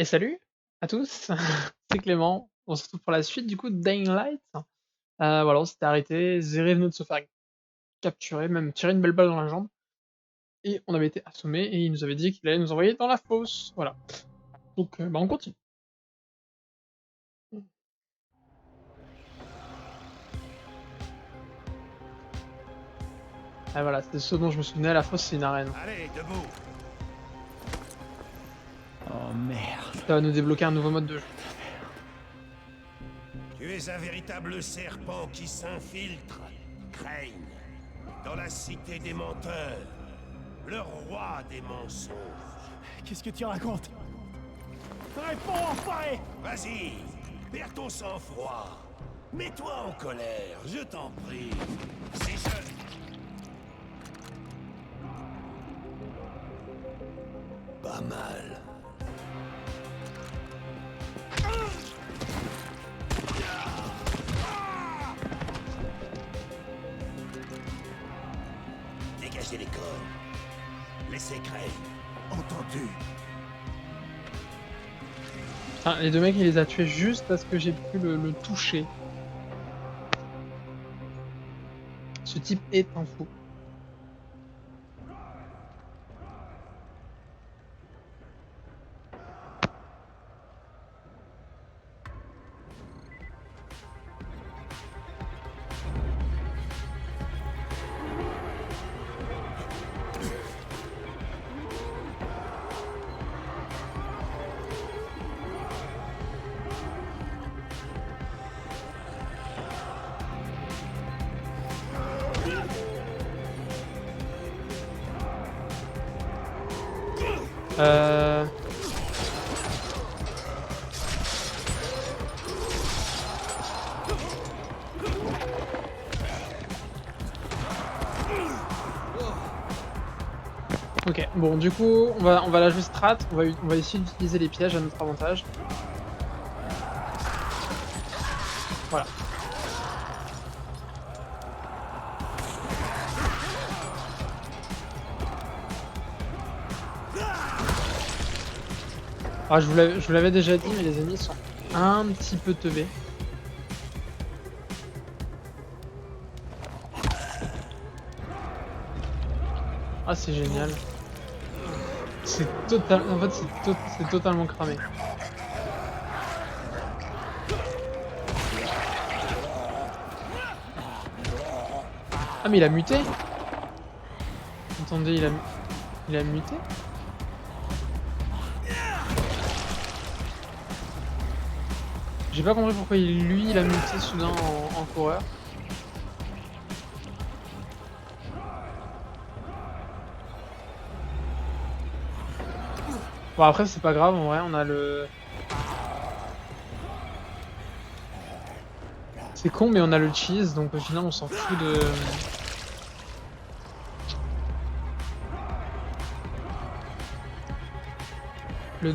Et salut à tous, c'est Clément. On se retrouve pour la suite du coup de Dying Light. Voilà, on s'était arrêté, Zéré venait de se faire capturer, même tirer une belle balle dans la jambe, et on avait été assommé et il nous avait dit qu'il allait nous envoyer dans la fosse. Voilà. Donc bah on continue. Ah voilà, c'était ce dont je me souvenais, la fosse c'est une arène. Allez, debout. Oh merde. Ça va nous débloquer un nouveau mode de jeu. Tu es un véritable serpent qui s'infiltre, Crane, dans la cité des menteurs, le roi des mensonges. Qu'est-ce que tu racontes? Réponds, enfoiré! Vas-y, perds ton sang-froid. Mets-toi en colère, je t'en prie. Si je... Pas mal. Dégagez les corps. Laissez Crane. Entendu. Ah, les deux mecs il les a tués juste parce que j'ai pu le toucher. Ce type est un fou. Euh... Ok, bon du coup on va la jouer strat, on va essayer d'utiliser les pièges à notre avantage. Voilà. Ah, je vous l'avais déjà dit, mais les ennemis sont un petit peu teubés. Ah, c'est génial. C'est total, en fait, c'est totalement cramé. Ah, mais il a muté? Attendez, il a muté? J'ai pas compris pourquoi lui, il a muté soudain en coureur. Bon, après, c'est pas grave, en vrai, on a le... C'est con, mais on a le cheese, donc au final, on s'en fout de... Le...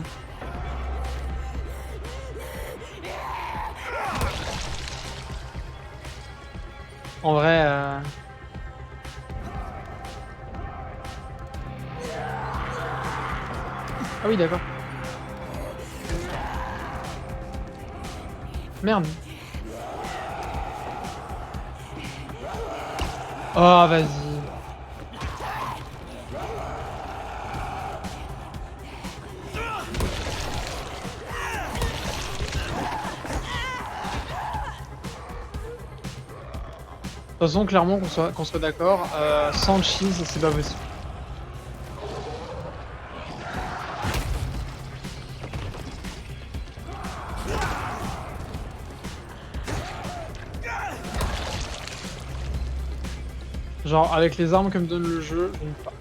En vrai... Ah oui, d'accord. Merde. Oh, vas-y. De toute façon, clairement, qu'on soit d'accord, sans cheese, c'est pas possible. Genre, avec les armes que me donne le jeu, je ne peux pas.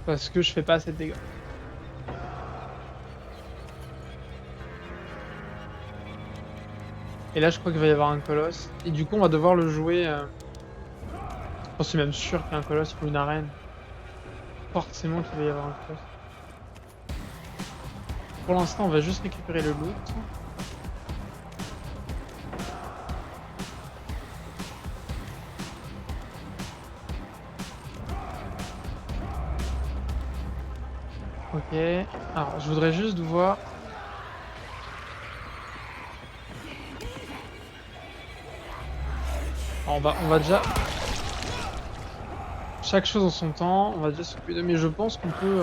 Parce que je fais pas assez de dégâts. Et là, je crois qu'il va y avoir un colosse. Et du coup, on va devoir le jouer... Je pense que c'est même sûr qu'il y a un colosse pour une arène. Forcément qu'il va y avoir un colosse. Pour l'instant, on va juste récupérer le loot. OK. Alors, je voudrais juste voir. Alors, on va déjà chaque chose en son temps, on va déjà s'occuper de mais je pense qu'on peut,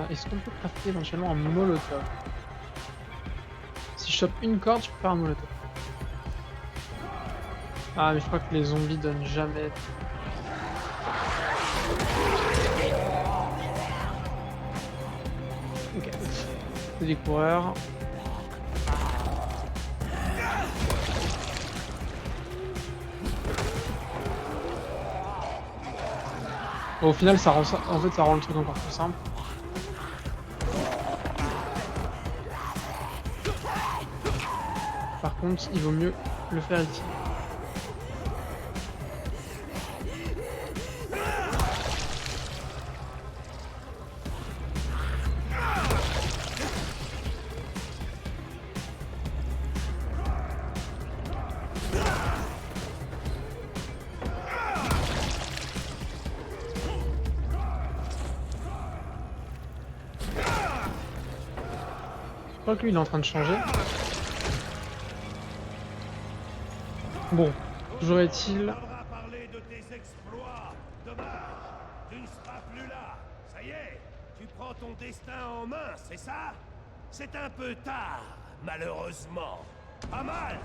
est-ce qu'on peut crafter éventuellement un molotov? Si je chope une corde, je peux faire un molotov. Ah mais je crois que les zombies donnent jamais. OK. C'est des coureurs. Bon, au final ça rend ça en fait ça rend le truc encore plus simple. Par contre, il vaut mieux le faire ici. Je crois que lui il est en train de changer. Bon, toujours est-il. Faudra parler de tes exploits. Dommage, tu ne seras plus là. Ça y est, tu prends ton destin en main, c'est ça? C'est un peu tard, malheureusement. Pas mal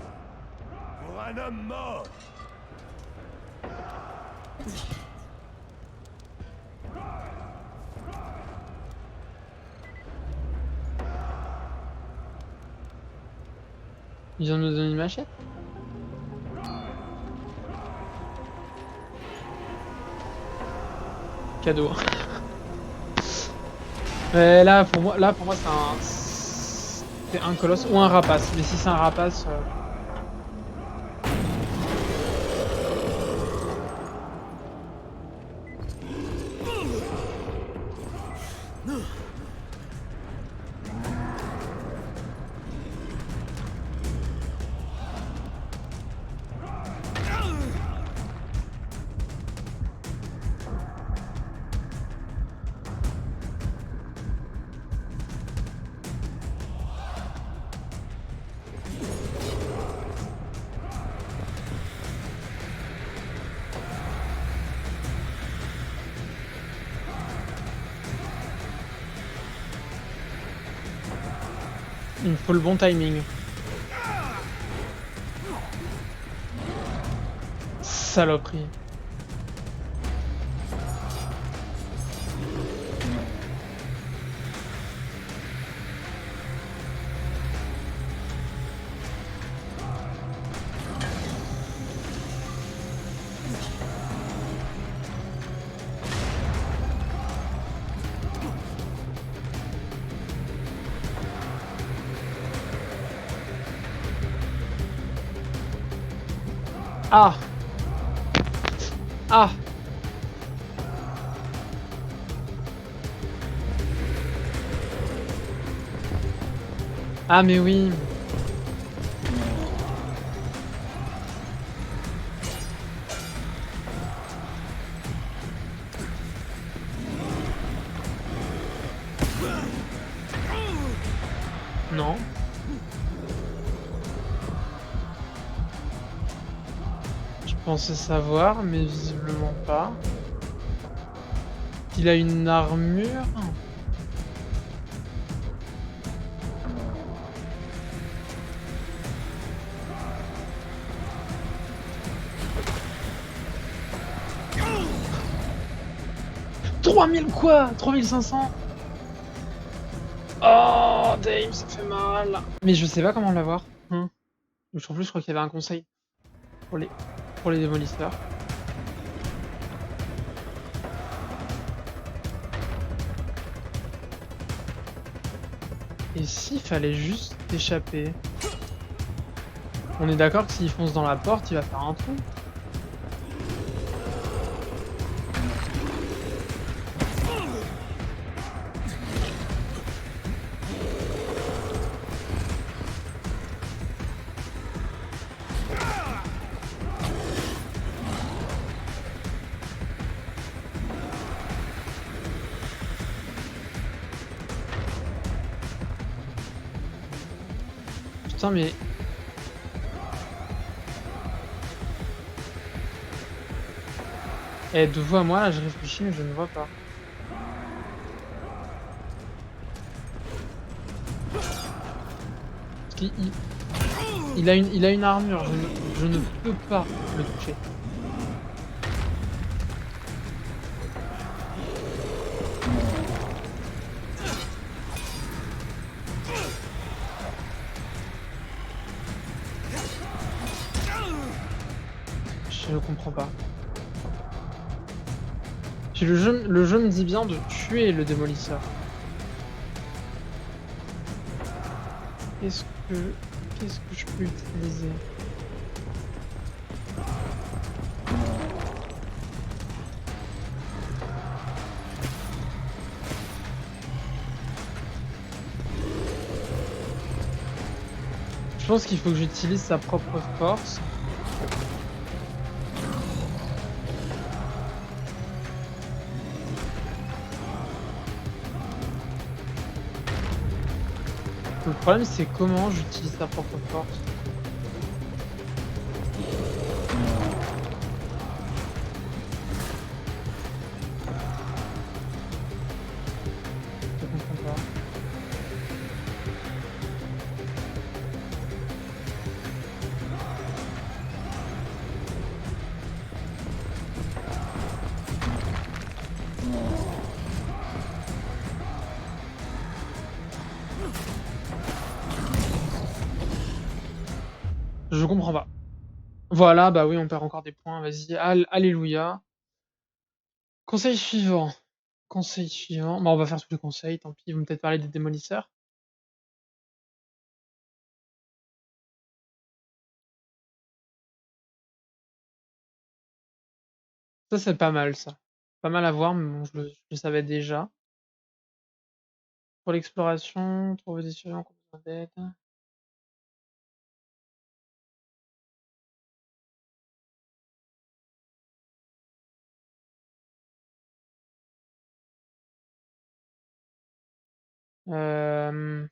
pour un homme mort. Il vient de me donner une machette? Cadeau. Là pour moi c'est un colosse ou un rapace. Mais si c'est un rapace, il me faut le bon timing. Saloperie. Ah! Ah! Ah mais oui! Non. Je pensais savoir, mais visiblement pas. Il a une armure? 3000 quoi? 3500? Oh Dame, ça fait mal. Mais je sais pas comment l'avoir. En plus, je crois qu'il y avait un conseil pour les démolisseurs. Et s'il fallait juste échapper? On est d'accord que s'il fonce dans la porte, il va faire un trou. Putain, mais de vous à moi, là, je réfléchis, mais je ne vois pas. Parce qu'il a une armure, je ne peux pas le toucher. Je ne comprends pas. Puis le jeu me dit bien de tuer le démolisseur. Qu'est-ce que qu'est-ce que je peux utiliser? Je pense qu'il faut que j'utilise sa propre force. Le problème, c'est comment j'utilise sa propre force. Je comprends pas. Je comprends pas. Voilà, bah oui, on perd encore des points, vas-y, alléluia. Conseil suivant. Conseil suivant. Bah, on va faire tous les conseils, tant pis, ils vont peut-être parler des démolisseurs. Ça, c'est pas mal, ça. Pas mal à voir, mais bon, je le savais déjà. Pour l'exploration, trouver des surveillants qui ont besoin d'aide. Hem,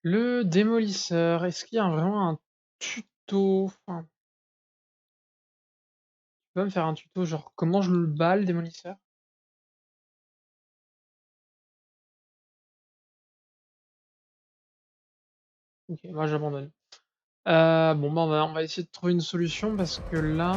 le démolisseur, est-ce qu'il y a vraiment un tuto? Enfin, tu peux me faire un tuto, genre comment je le bats le démolisseur? OK, moi j'abandonne. Bon, bah, on va essayer de trouver une solution parce que là,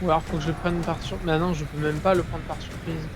ou alors faut que je le prenne par sur mais non, je peux même pas le prendre par surprise.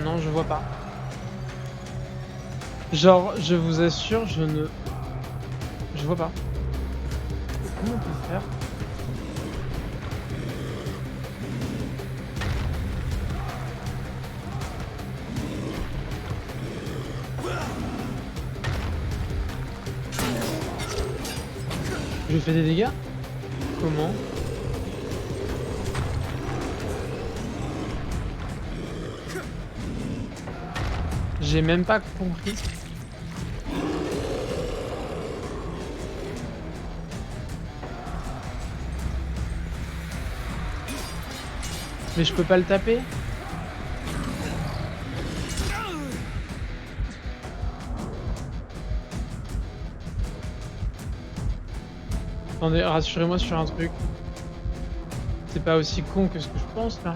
Non, je vois pas. Genre, je vous assure, je vois pas. Comment on peut faire? Je lui fais des dégâts? Comment? J'ai même pas compris. Mais je peux pas le taper? Attendez, rassurez-moi sur un truc. c'est pas aussi con que ce que je pense là.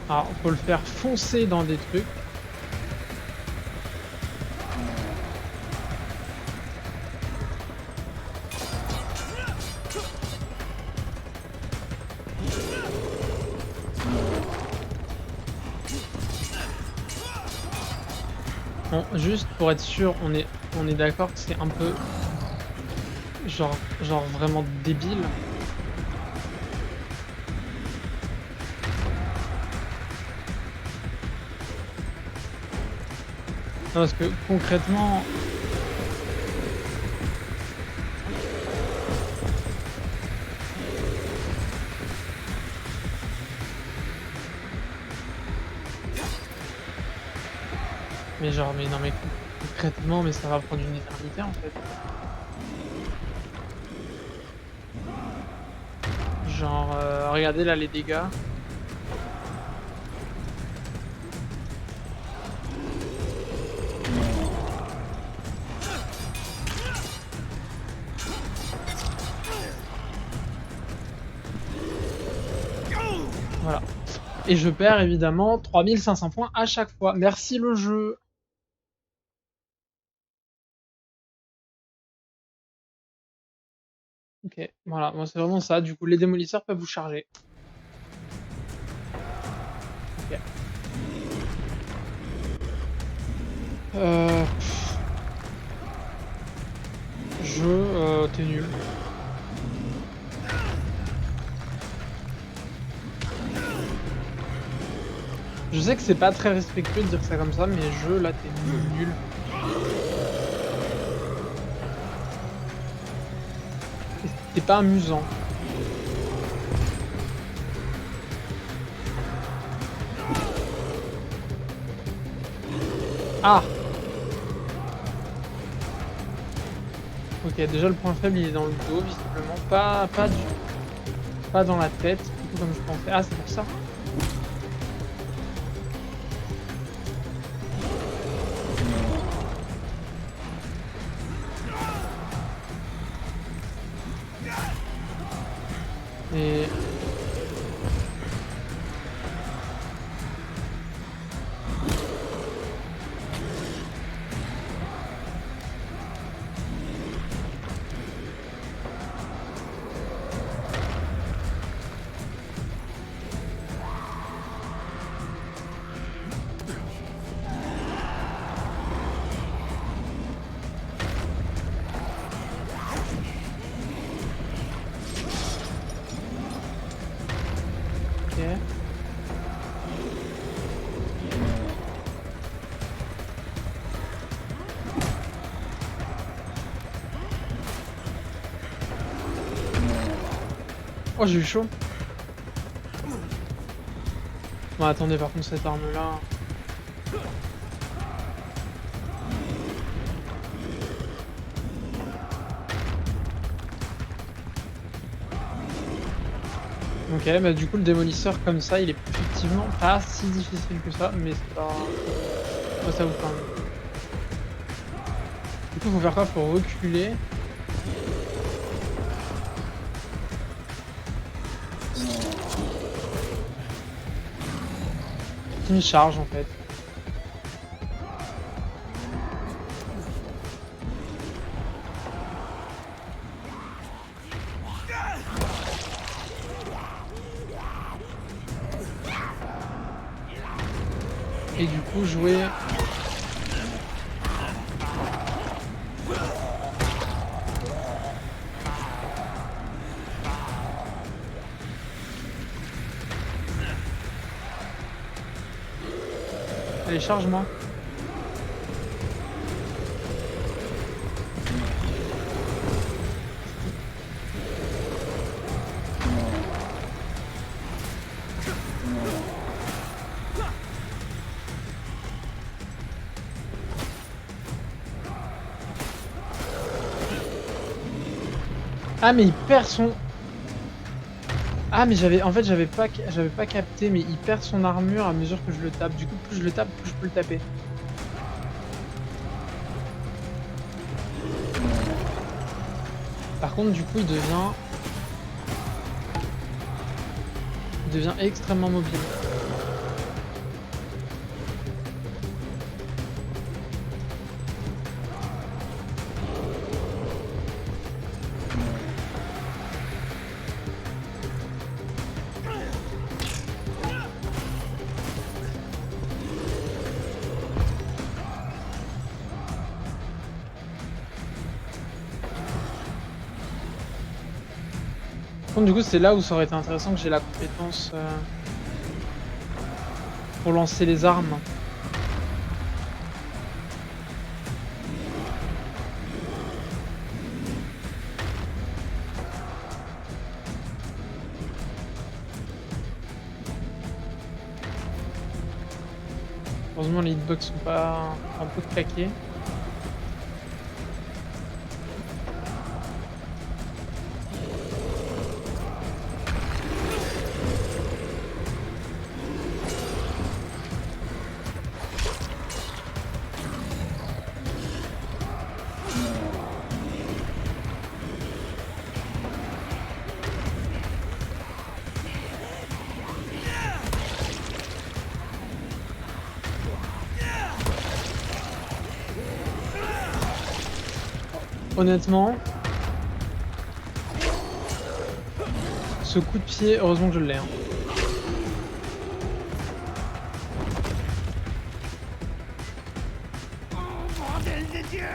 Alors, faut le faire foncer dans des trucs. Bon, juste pour être sûr, on est d'accord que c'est un peu genre vraiment débile. Non, parce que concrètement, mais genre, mais non, mais concrètement, mais ça va prendre une éternité en fait. Genre, regardez là les dégâts. Voilà. Et je perds évidemment 3500 points à chaque fois. Merci le jeu. Ok, voilà, moi c'est vraiment ça. Du coup, les démolisseurs peuvent vous charger. Ok. Euh... T'es nul. Je sais que c'est pas très respectueux de dire ça comme ça, mais jeu, là, t'es nul. C'est pas amusant. Ah! Ok, déjà le point faible il est dans le dos, visiblement. Pas dans la tête, du coup, comme je pensais. Ah, c'est pour ça. Et... Ok. Oh, j'ai eu chaud. Bon, attendez, par contre, cette arme-là... Ok, bah du coup, le démolisseur comme ça, il est effectivement pas si difficile que ça, mais c'est pas... Moi, ça vous quand même. Du coup, faut faire quoi? Faut reculer. C'est une charge, en fait. Et du coup, jouer... Allez, charge-moi. Ah, mais il perd son... Ah mais j'avais en fait j'avais pas capté, mais il perd son armure à mesure que je le tape. Du coup plus je le tape, plus je peux le taper. Par contre du coup il devient extrêmement mobile. Par contre, du coup, c'est là où ça aurait été intéressant que j'ai la compétence pour lancer les armes. Heureusement, les hitbox sont pas un peu claqués. Honnêtement, ce coup de pied, heureusement que je l'ai. Hein. Bordel de Dieu!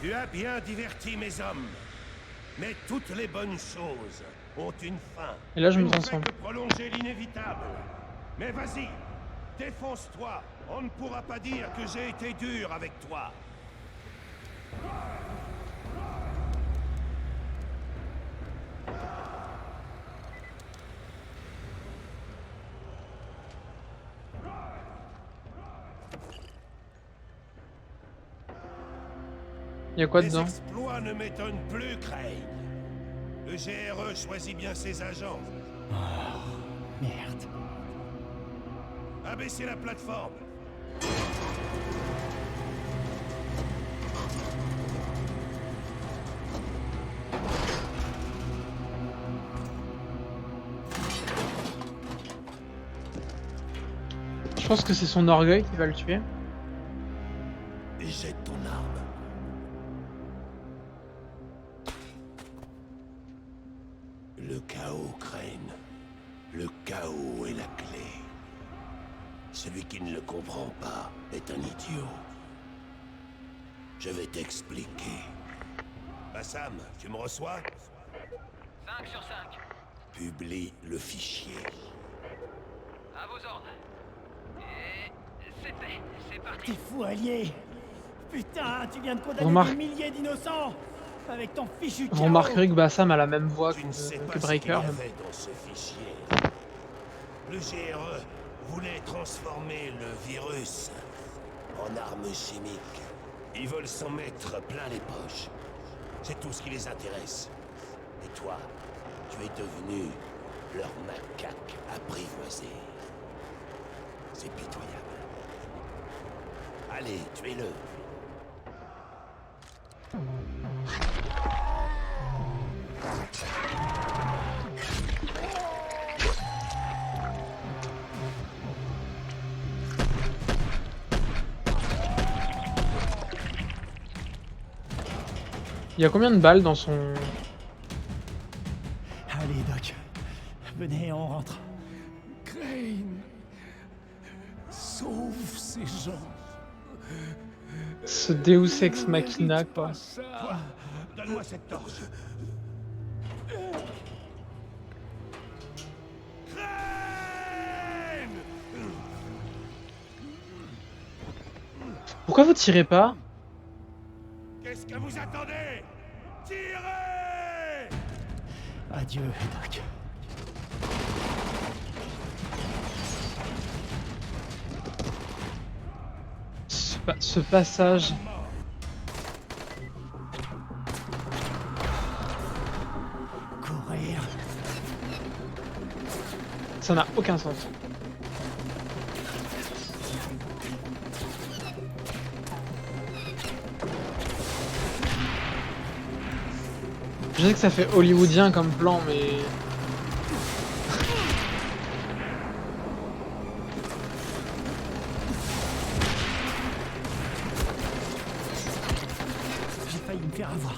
Tu as bien diverti mes hommes. Mais toutes les bonnes choses ont une fin. Et là, je me Tu ne fais transforme. que prolonger l'inévitable. Mais vas-y, défonce-toi. On ne pourra pas dire que j'ai été dur avec toi. Il y a quoi Les dedans? exploits ne m'étonnent plus, Crane. Le GRE choisit bien ses agents. Merde. Abaissez la plateforme. Je pense que c'est son orgueil qui va le tuer. Jette ton arme. Le chaos, Crane. Le chaos est la clé. Celui qui ne le comprend pas est un idiot. Je vais t'expliquer. Bassam, tu me reçois? 5 sur 5. Publie le fichier. À vos ordres. Et c'est fait. C'est parti. T'es fou, allié. Putain, tu viens de condamner Remarque- des milliers d'innocents avec ton fichu Vous chaos. remarquerez que Bassam a la même voix Tu ne sais que pas ce qu'il y Breaker. avait dans ce fichier. Le GRE voulait transformer le virus en arme chimique. Ils veulent s'en mettre plein les poches. C'est tout ce qui les intéresse. Et toi, tu es devenu leur macaque apprivoisé. C'est pitoyable. Allez, tuez-le. Il y a combien de balles dans son... Allez, Doc. Venez, on rentre. Crane, sauve ces gens. Ce Deus Ex Machina, quoi. Toi, donne-moi cette torche. Crane! Pourquoi vous tirez pas? Qu'est-ce que vous attendez? Tirez! Adieu, Doc. Ce passage... Ça n'a aucun sens. Je sais que ça fait hollywoodien comme plan, mais... J'ai failli me faire avoir.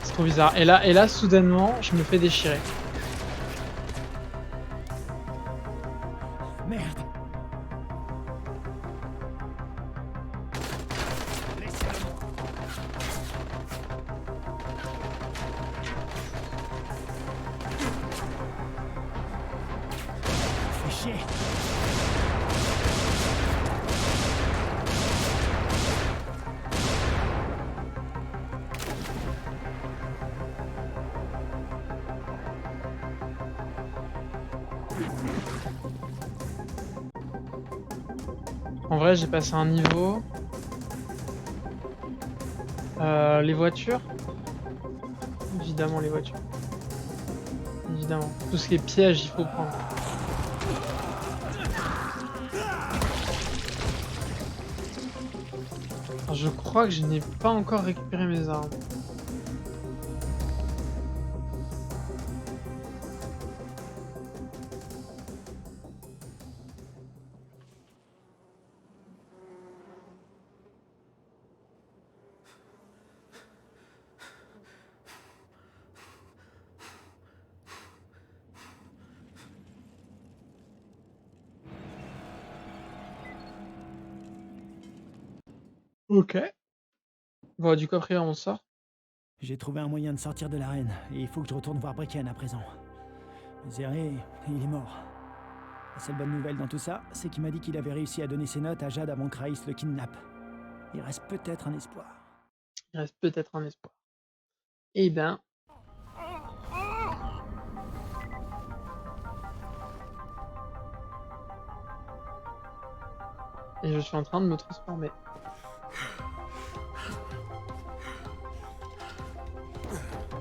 C'est trop bizarre. Et là, soudainement, je me fais déchirer. Merde. Fais chier. En vrai, j'ai passé un niveau. Les voitures. Évidemment, les voitures. Évidemment. Tout ce qui est piège, il faut prendre. Alors, je crois que je n'ai pas encore récupéré mes armes. Ok. Bon, du coup, après, on sort. J'ai trouvé un moyen de sortir de l'arène, et il faut que je retourne voir Brecken à présent. Zéré, il est mort. La seule bonne nouvelle dans tout ça, c'est qu'il m'a dit qu'il avait réussi à donner ses notes à Jade avant que Raïs le kidnappe. Il reste peut-être un espoir. Il reste peut-être un espoir. Eh ben... Et je suis en train de me transformer.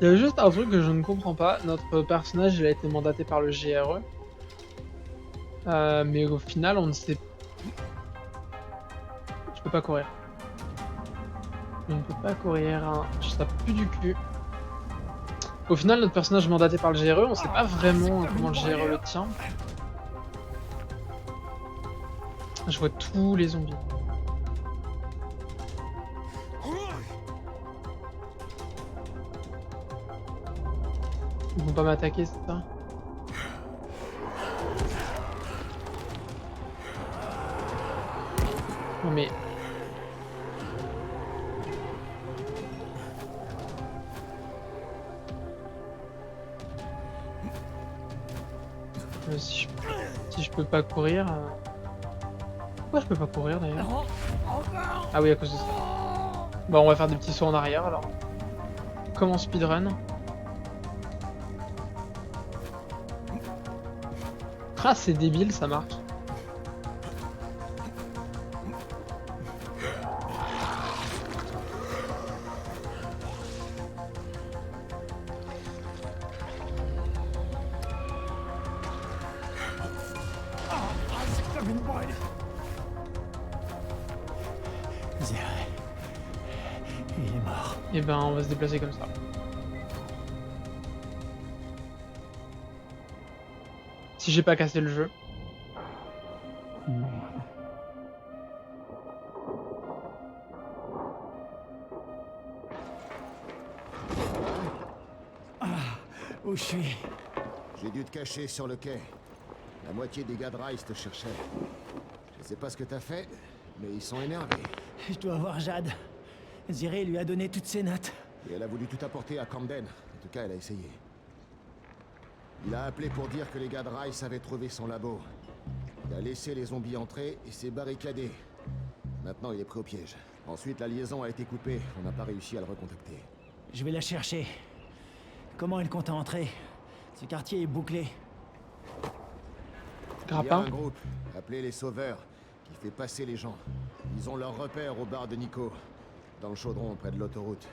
Il y a juste un truc que je ne comprends pas. Notre personnage, il a été mandaté par le GRE. Mais au final, on ne sait... Je peux pas courir. Je ne peux pas courir, hein. Je tape plus du cul. Au final, notre personnage mandaté par le GRE, on sait pas vraiment comment le GRE le tient. Je vois tous les zombies. Ils vont pas m'attaquer, c'est ça? Non mais... Si je peux pas courir... Pourquoi je peux pas courir d'ailleurs? Ah oui, à cause de ça. Bon, on va faire des petits sauts en arrière alors. Comment speedrun? Ah, c'est débile, ça marche. Zéré, il est mort. Et ben, on va se déplacer comme ça. Si j'ai pas cassé le jeu. Où je suis? J'ai dû te cacher sur le quai. La moitié des gars de Rice te cherchaient. Je sais pas ce que t'as fait, mais ils sont énervés. Je dois voir Jade. Zéré lui a donné toutes ses notes. Et elle a voulu tout apporter à Camden. En tout cas, elle a essayé. Il a appelé pour dire que les gars de Rice avaient trouvé son labo. Il a laissé les zombies entrer et s'est barricadé. Maintenant, il est pris au piège. Ensuite, la liaison a été coupée. On n'a pas réussi à le recontacter. Je vais la chercher. Comment elle compte entrer? Ce quartier est bouclé. Il y a Grappin. un groupe, appelé les Sauveurs, qui fait passer les gens. Ils ont leur repère au bar de Nico, dans le chaudron près de l'autoroute.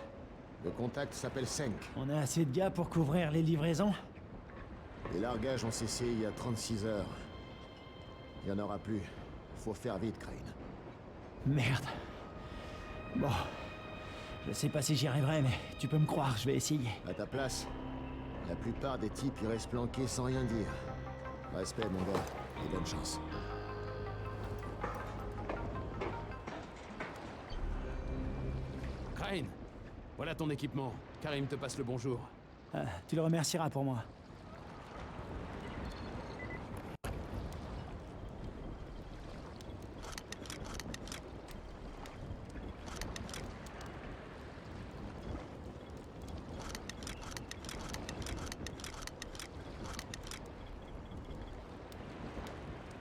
Le contact s'appelle Senk. On a assez de gars pour couvrir les livraisons? Les largages ont cessé il y a 36 heures. Il n'y en aura plus. Faut faire vite, Crane. Merde. Bon. Je sais pas si j'y arriverai, mais tu peux me croire, je vais essayer. À ta place, la plupart des types y restent planqués sans rien dire. Respect, mon gars, et bonne chance. Crane, voilà ton équipement. Karim te passe le bonjour. Ah, tu le remercieras pour moi.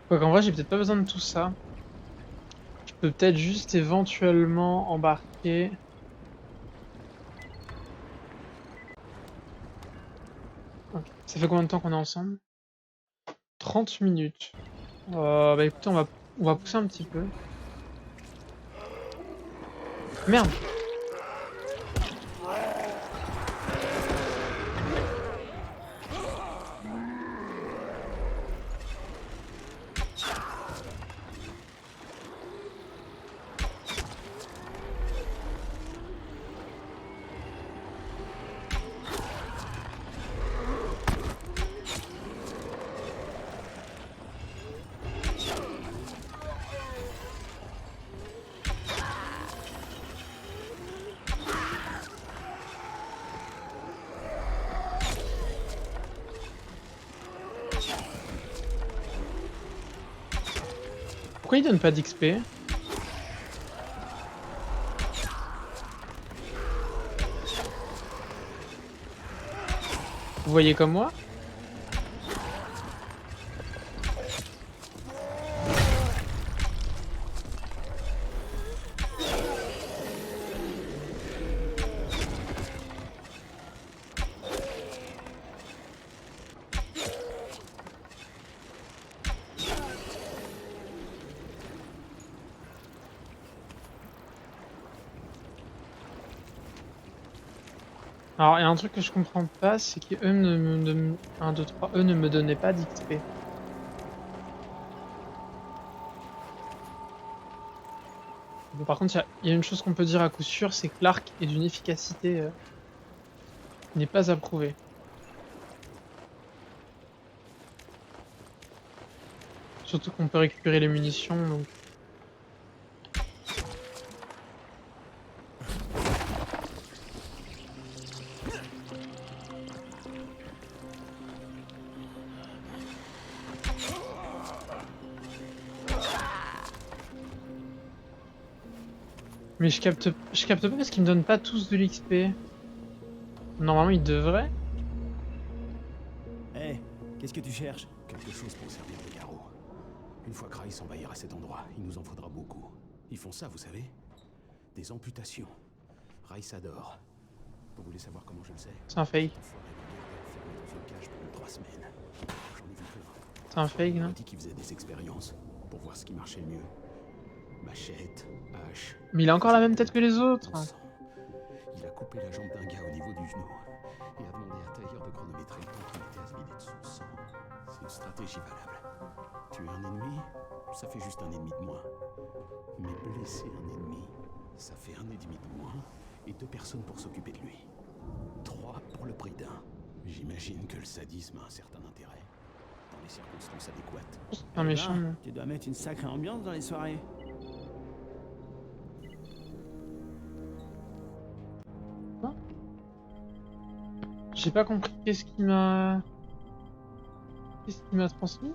Quoique en vrai, j'ai peut-être pas besoin de tout ça. Je peux peut-être juste éventuellement embarquer. Ok. Ça fait combien de temps qu'on est ensemble? 30 minutes. Bah écoutez, on va pousser un petit peu. Merde! Pourquoi il donne pas d'XP? Vous voyez comme moi? Alors, il y a un truc que je comprends pas, c'est qu'eux ne me... 1, 2, 3, eux ne me donnaient pas d'XP. Bon, par contre, il y a une chose qu'on peut dire à coup sûr, c'est que l'arc est d'une efficacité qui n'est pas approuvée. Surtout qu'on peut récupérer les munitions, donc... Mais je capte pas parce qu'ils me donnent pas tous de l'XP. Normalement, ils devraient. Hé, qu'est-ce que tu cherches? Quelque chose pour servir de garrot. Une fois Kreis envahira cet endroit, il nous en faudra beaucoup. Ils font ça, vous savez? Des amputations. Reiss adore. Vous voulez savoir comment je le sais? C'est un fake. Dans une cage pendant 3 semaines. J'en ai vu plein. C'est un fake, Il non? m'a dit qu'il faisait des expériences pour voir ce qui marchait le mieux. Machette, hache. Mais il a encore la même tête que les autres. Bon sang. Il a coupé la jambe d'un gars au niveau du genou et a demandé à Tailleur de chronométrer le temps qu'il était à se vider de son sang. C'est une stratégie valable. Tuer un ennemi, ça fait juste un ennemi de moins. Mais blesser un ennemi, ça fait un ennemi de moins et 2 personnes pour s'occuper de lui. 3 pour le prix d'un. J'imagine que le sadisme a un certain intérêt. Dans les circonstances adéquates. Un méchant. Ben, tu dois mettre une sacrée ambiance dans les soirées. J'ai pas compris qu'est-ce qu'il m'a transmis.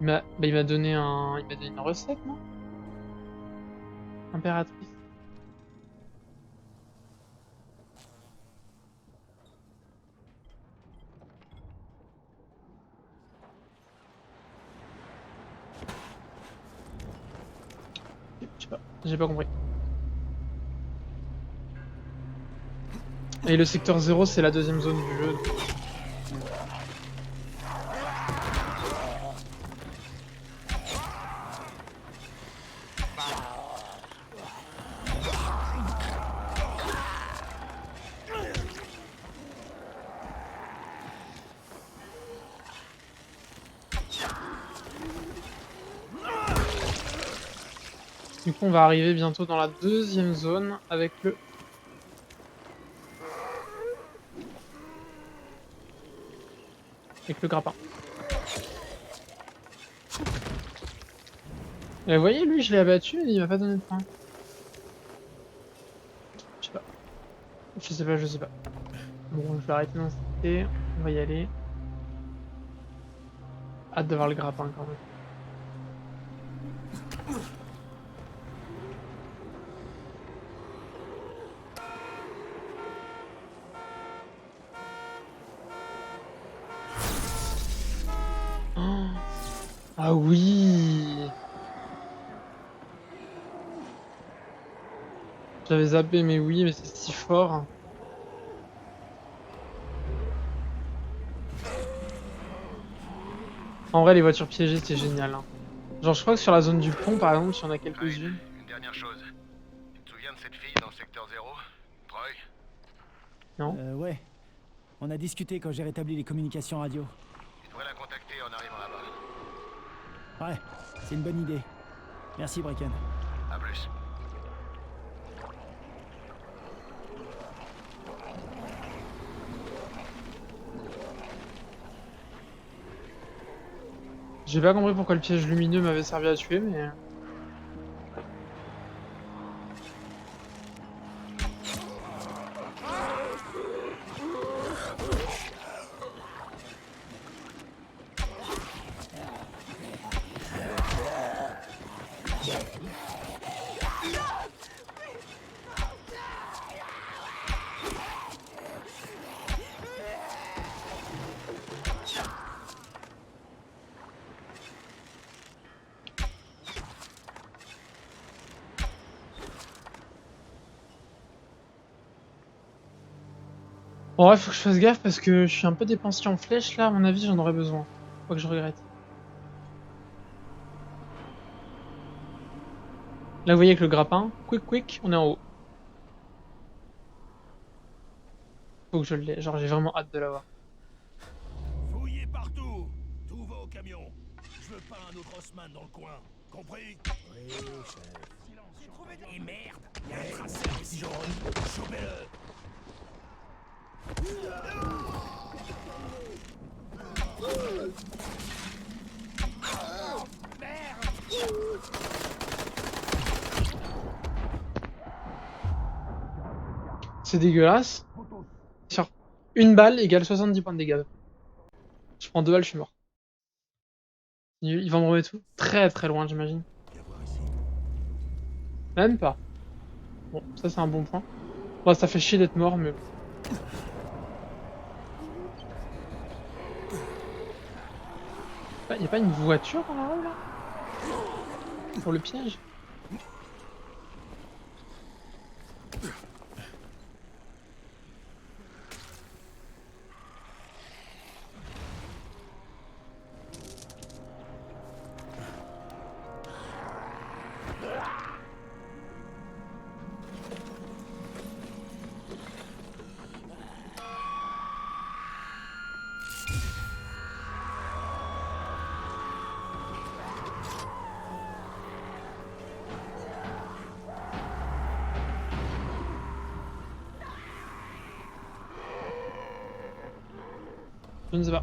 Il m'a donné une recette, non? Impératrice. Je sais pas, j'ai pas compris. Et le secteur 0, c'est la deuxième zone du jeu. Du coup, on va arriver bientôt dans la deuxième zone avec le... Avec le grappin. Et vous voyez, lui, je l'ai abattu et il m'a pas donné de points. Je sais pas. Je sais pas, je sais pas. Bon, je vais arrêter d'insister. On va y aller. Hâte d'avoir le grappin quand même. Oh. Ah oui! J'avais zappé, mais oui, mais c'est si fort. En vrai, les voitures piégées, c'est génial. Hein. Genre, je crois que sur la zone du pont, par exemple, il y en a quelques-unes. Une dernière chose. Tu te souviens de cette fille dans le secteur 0? Troy? Non? Ouais. On a discuté quand j'ai rétabli les communications radio. Tu devrais la contacter en arrivant là-bas. Ouais, c'est une bonne idée. Merci, Brecken. À plus. J'ai pas compris pourquoi le piège lumineux m'avait servi à tuer, mais... Bon, ouais, faut que je fasse gaffe parce que je suis un peu dépensier en flèches là, à mon avis, j'en aurais besoin. Faut que je regrette. Là, vous voyez avec le grappin, quick, on est en haut. Faut que je l'ai, genre j'ai vraiment hâte de l'avoir. Fouillez partout. Tout va au camion. Je veux pas un autre Haussmann dans le coin. Compris? Oui, chef. Et merde, y a un traceur ici jaune. Chopez-le. C'est dégueulasse. Sur une balle égale 70 points de dégâts. Je prends 2 balles, je suis mort. Il va me remettre tout. Très loin, j'imagine. Même pas. Bon, ça c'est un bon point. Bon, ça fait chier d'être mort, mais... Y'a pas une voiture en haut là? Pour le piège? Je ne sais pas.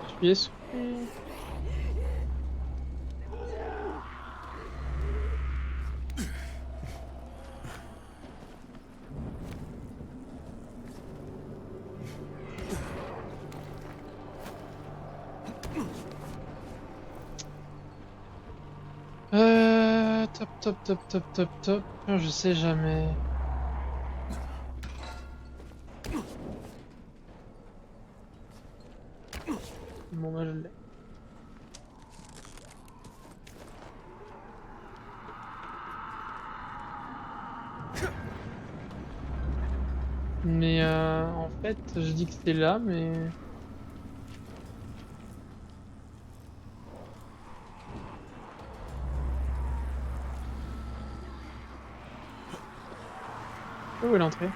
Je suis essoufflé. Top. Je sais jamais. Bon, bah je l'ai. Mais en fait, je dis que c'est là, mais... Où est l'entrée?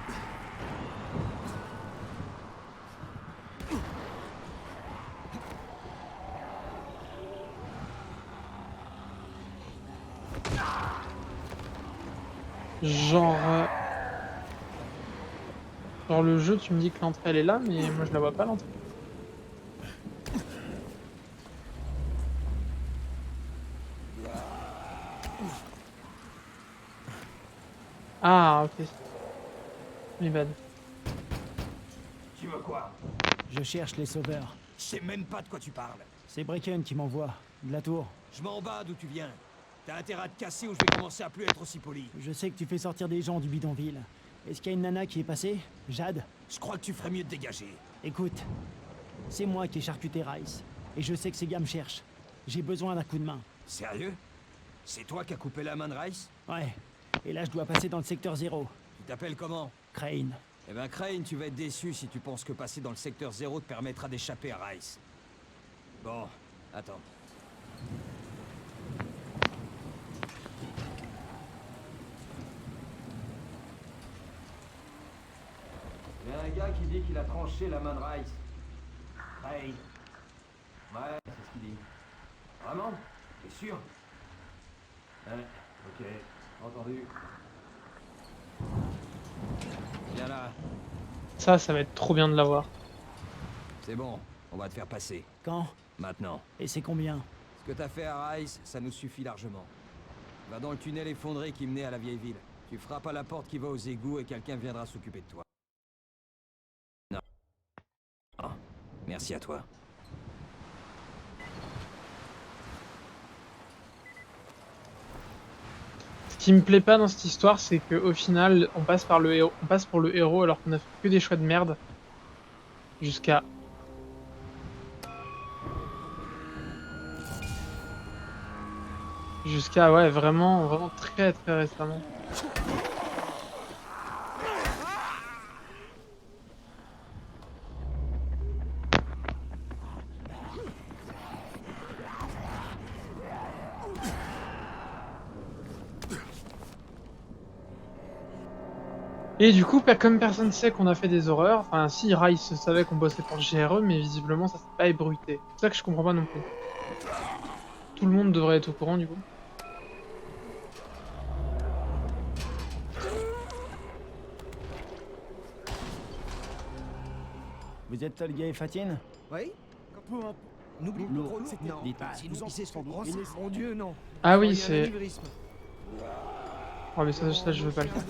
Genre, genre le jeu, tu me dis que l'entrée elle est là, mais moi je la vois pas l'entrée. Ah OK. My bad. Tu veux quoi? Je cherche les sauveurs. Je sais même pas de quoi tu parles. C'est Brecken qui m'envoie. De la tour. Je m'en bats d'où tu viens. T'as intérêt à te casser ou je vais commencer à plus être aussi poli. Je sais que tu fais sortir des gens du bidonville. Est-ce qu'il y a une nana qui est passée? Jade? Je crois que tu ferais mieux de dégager. Écoute, c'est moi qui ai charcuté Rice. Et je sais que ces gars me cherchent. J'ai besoin d'un coup de main. Sérieux? C'est toi qui as coupé la main de Rice? Ouais. Et là, je dois passer dans le secteur 0. Tu t'appelles comment? Crane. Eh ben Crane, tu vas être déçu si tu penses que passer dans le secteur 0 te permettra d'échapper à Rice. Bon, attends. Il y a un gars qui dit qu'il a tranché la main de Rice. Crane. Ouais, c'est ce qu'il dit. Vraiment? T'es sûr? Ouais, ok, entendu. Viens là. Ça va être trop bien de l'avoir. C'est bon, on va te faire passer. Quand? Maintenant. Et c'est combien? Ce que t'as fait à Rice, ça nous suffit largement. Va dans le tunnel effondré qui menait à la vieille ville. Tu frappes à la porte qui va aux égouts et quelqu'un viendra s'occuper de toi. Non. Oh, merci à toi. Ce qui me plaît pas dans cette histoire, c'est qu'au final, on passe par le héros, on passe pour le héros alors qu'on a fait que des choix de merde. Jusqu'à... Jusqu'à, ouais, vraiment très récemment. Et du coup, comme personne sait qu'on a fait des horreurs, enfin si, Rice savait qu'on bossait pour le GRE, mais visiblement ça s'est pas ébruité. C'est ça que je comprends pas non plus. Tout le monde devrait être au courant du coup. Vous êtes Tolga et Fatine? Oui. N'oublie pas trop de non. Sinon, ils sont mon Dieu, non. Ah oui, Il y a un c'est... anévrisme. Oh mais ça je veux pas le faire.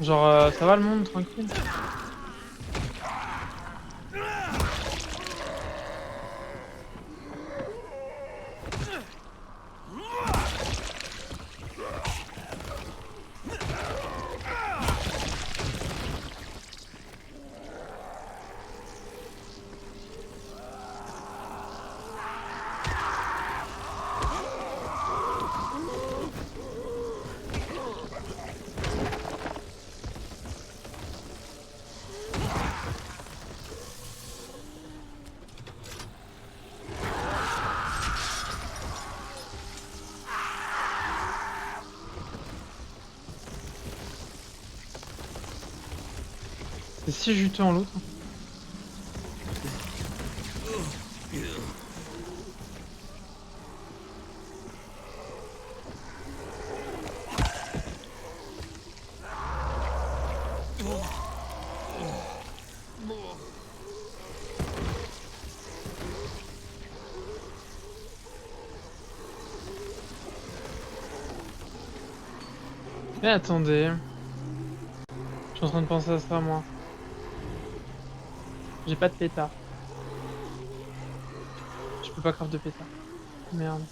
Genre, ça va le monde, tranquille? C'est si juteux en loot. Mais attendez. suis en train de penser à ça, moi. J'ai pas de pétard. Je peux pas craft de pétard. Merde.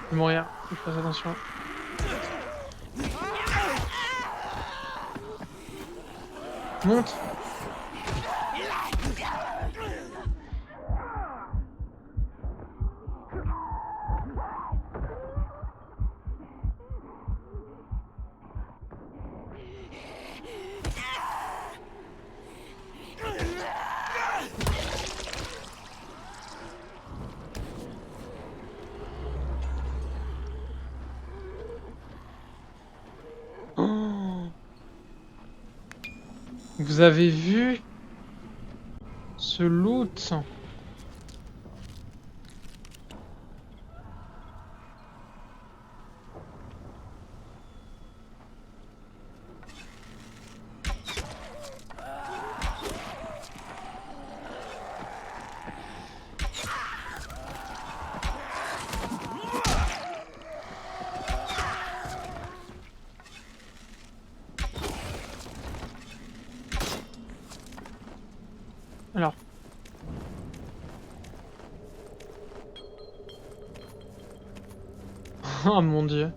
Je vais mourir, faut que je fasse attention. Monte! Oh. Vous avez vu ce loot? Alors. Oh mon Dieu.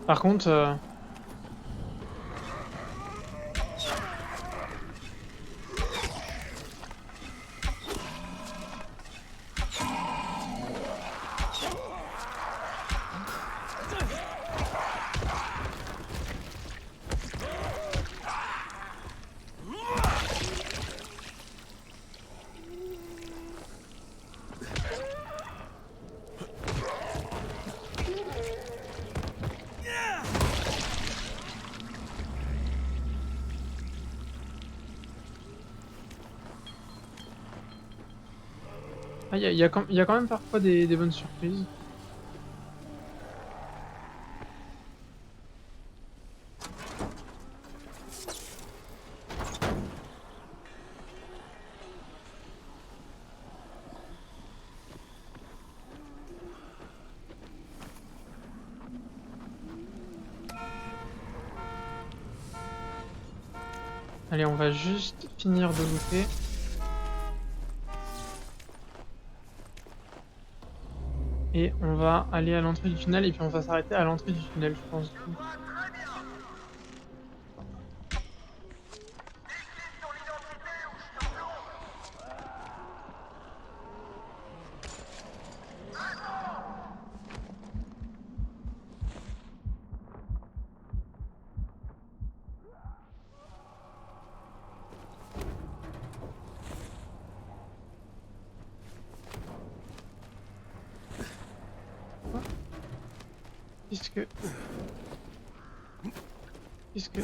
Par contre, ah, y a quand même parfois des bonnes surprises. Allez, on va juste finir de looter. Et on va aller à l'entrée du tunnel et puis on va s'arrêter à l'entrée du tunnel, je pense. Qu'est-ce que...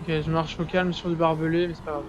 Ok, je marche au calme sur du barbelé, mais c'est pas grave.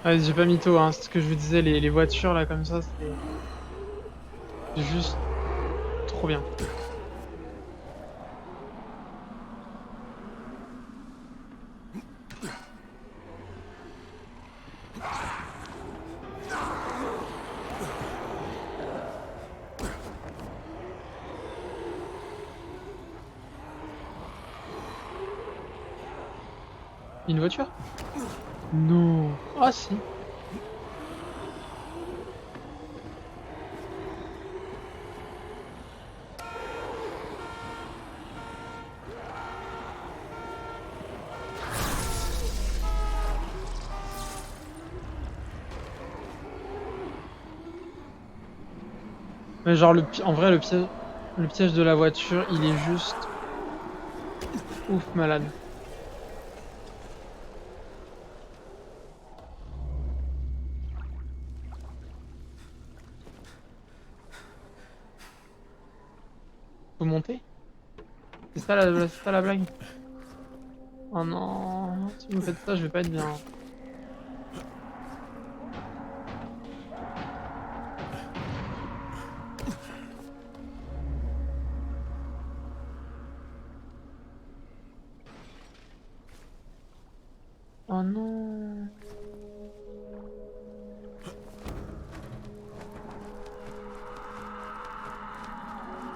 Ouais, j'ai pas mytho, hein, c'est ce que je vous disais, les voitures là comme ça, c'est juste trop bien. Une voiture? Non. Ah si. Mais genre en vrai le piège de la voiture, il est juste ouf malade. Faut monter? C'est ça la blague? Oh non, si vous me faites ça, je vais pas être bien. Oh non.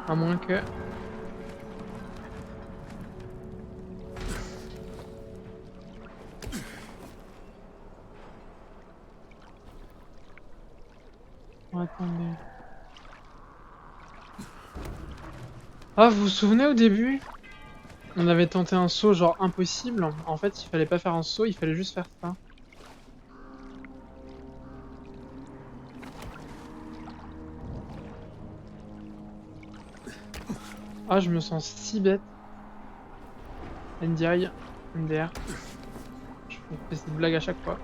À moins que oh, attendez. Ah, vous vous souvenez au début? On avait tenté un saut genre impossible. En fait, il fallait pas faire un saut, il fallait juste faire ça. Ah, je me sens si bête. NDI, MDR. Je fais cette blague à chaque fois.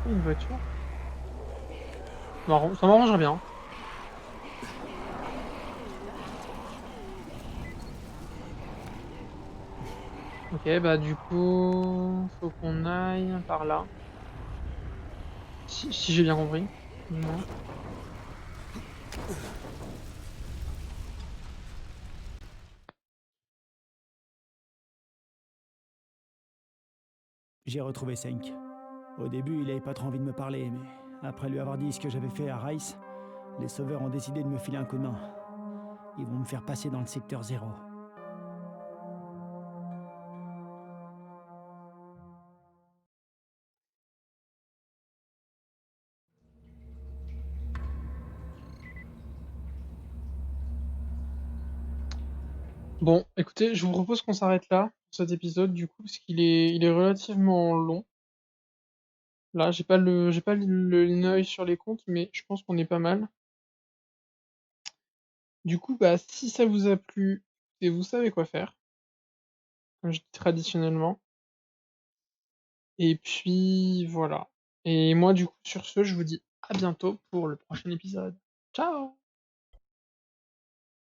Une voiture? Marrant, ça m'arrangerait bien. Ok, bah du coup, faut qu'on aille par là. Si j'ai bien compris, du moins. J'ai retrouvé Senk. Au début, il avait pas trop envie de me parler, mais après lui avoir dit ce que j'avais fait à Rice, les sauveurs ont décidé de me filer un coup de main. Ils vont me faire passer dans le secteur 0. Bon, écoutez, je vous propose qu'on s'arrête là, pour cet épisode, du coup, parce qu'il est relativement long. Là, j'ai pas l'œil sur les comptes, mais je pense qu'on est pas mal. Du coup, bah, si ça vous a plu, et vous savez quoi faire, comme je dis traditionnellement. Et puis voilà. Et moi, du coup, sur ce, je vous dis à bientôt pour le prochain épisode. Ciao!